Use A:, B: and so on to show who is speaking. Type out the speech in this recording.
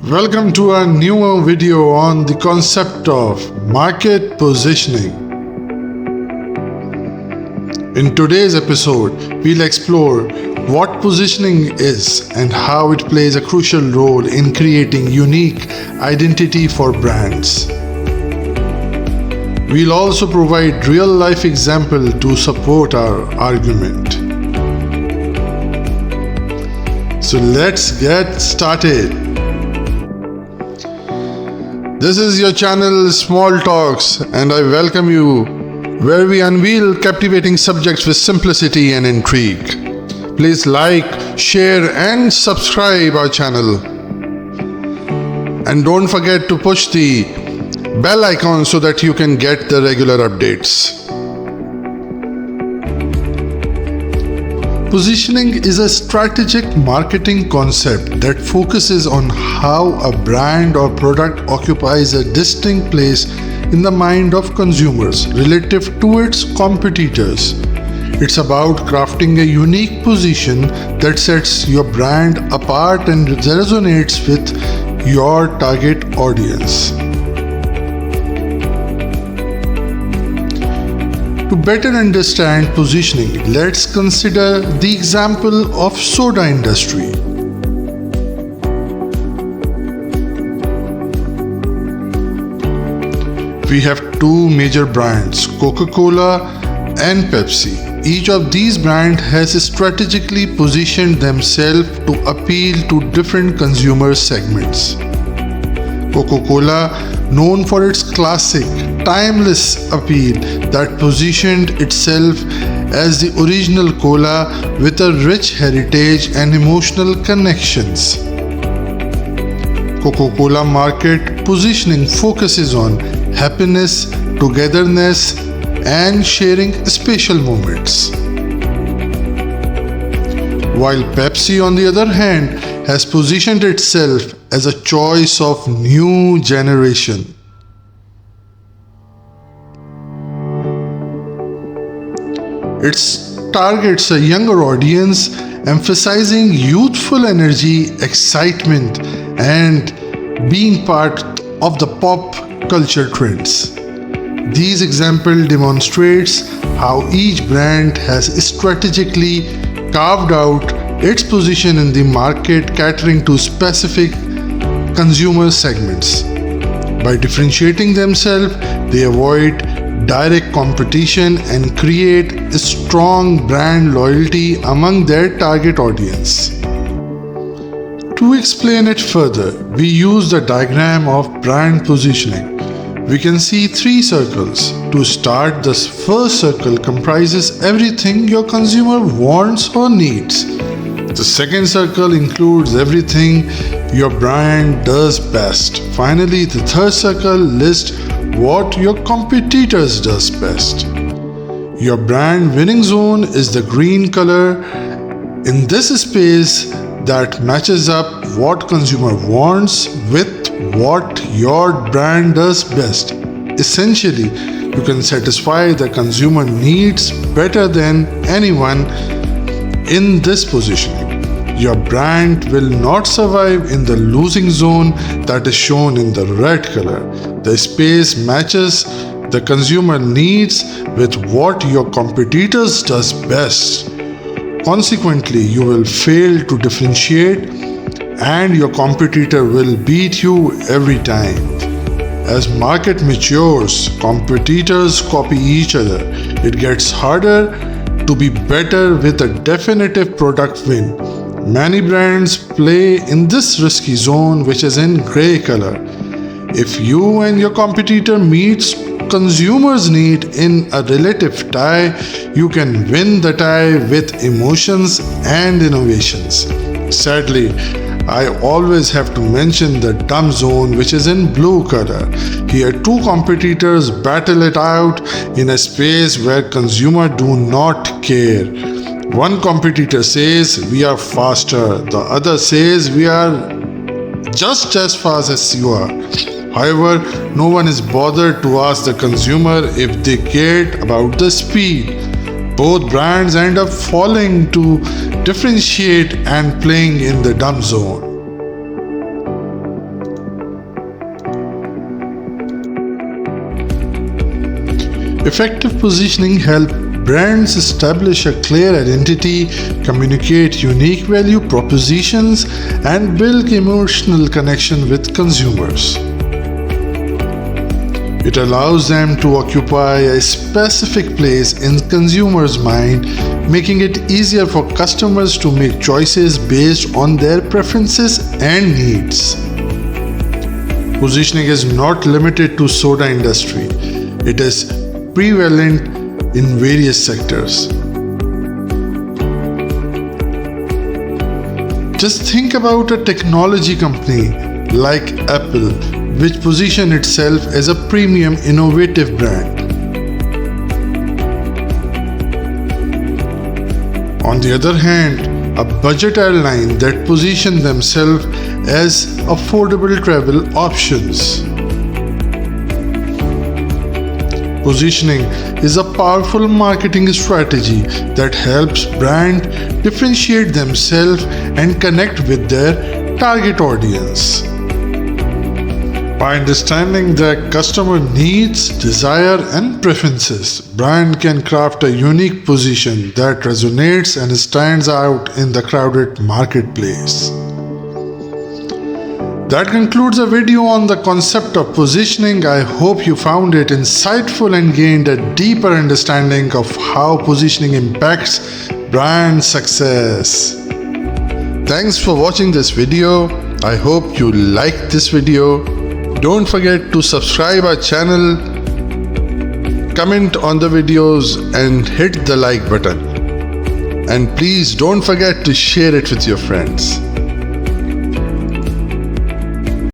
A: Welcome to a new video on the concept of market positioning. In today's episode, we'll explore what positioning is and how it plays a crucial role in creating unique identity for brands. We'll also provide real-life examples to support our argument. So let's get started. This is your channel Small Talks, and I welcome you where we unveil captivating subjects with simplicity and intrigue. Please like, share and subscribe our channel. And don't forget to push the bell icon so that you can get the regular updates. Positioning is a strategic marketing concept that focuses on how a brand or product occupies a distinct place in the mind of consumers relative to its competitors. It's about crafting a unique position that sets your brand apart and resonates with your target audience. To better understand positioning, let's consider the example of soda industry. We have two major brands, Coca-Cola and Pepsi. Each of these brands has strategically positioned themselves to appeal to different consumer segments. Coca-Cola, known for its classic, timeless appeal that positioned itself as the original cola with a rich heritage and emotional connections. Coca-Cola market positioning focuses on happiness, togetherness, and sharing special moments. While Pepsi, on the other hand, has positioned itself as a choice of new generation. It targets a younger audience, emphasizing youthful energy, excitement, and being part of the pop culture trends. These examples demonstrates how each brand has strategically carved out its position in the market, catering to specific consumer segments. By differentiating themselves, they avoid direct competition and create a strong brand loyalty among their target audience. To explain it further, we use the diagram of brand positioning. We can see three circles. To start, the first circle comprises everything your consumer wants or needs. The second circle includes everything your brand does best. Finally, the third circle lists what your competitors does best. Your brand winning zone is the green color. In this space that matches up what consumer wants with what your brand does best. Essentially, you can satisfy the consumer needs better than anyone in this positioning. Your brand will not survive in the losing zone that is shown in the red color. The space matches the consumer needs with what your competitors does best. Consequently, you will fail to differentiate and your competitor will beat you every time. As market matures, competitors copy each other. It gets harder to be better with a definitive product win. Many brands play in this risky zone, which is in gray color. If you and your competitor meets consumers' need in a relative tie, you can win the tie with emotions and innovations. Sadly, I always have to mention the dumb zone, which is in blue color. Here, two competitors battle it out in a space where consumers do not care. One competitor says we are faster, the other says we are just as fast as you are. However, no one is bothered to ask the consumer if they cared about the speed. Both brands end up falling to differentiate and playing in the dumb zone. Effective positioning helps brands establish a clear identity, communicate unique value propositions, and build emotional connection with consumers. It allows them to occupy a specific place in consumers' mind, making it easier for customers to make choices based on their preferences and needs. Positioning is not limited to soda industry. It is prevalent in various sectors. Just think about a technology company like Apple, which positions itself as a premium innovative brand. On the other hand, a budget airline that positions themselves as affordable travel options. Positioning is a powerful marketing strategy that helps brands differentiate themselves and connect with their target audience. By understanding their customer needs, desire, and preferences, brand can craft a unique position that resonates and stands out in the crowded marketplace. That concludes a video on the concept of positioning. I hope you found it insightful and gained a deeper understanding of how positioning impacts brand success. Thanks for watching this video. I hope you liked this video. Don't forget to subscribe our channel, comment on the videos and hit the like button. And please don't forget to share it with your friends.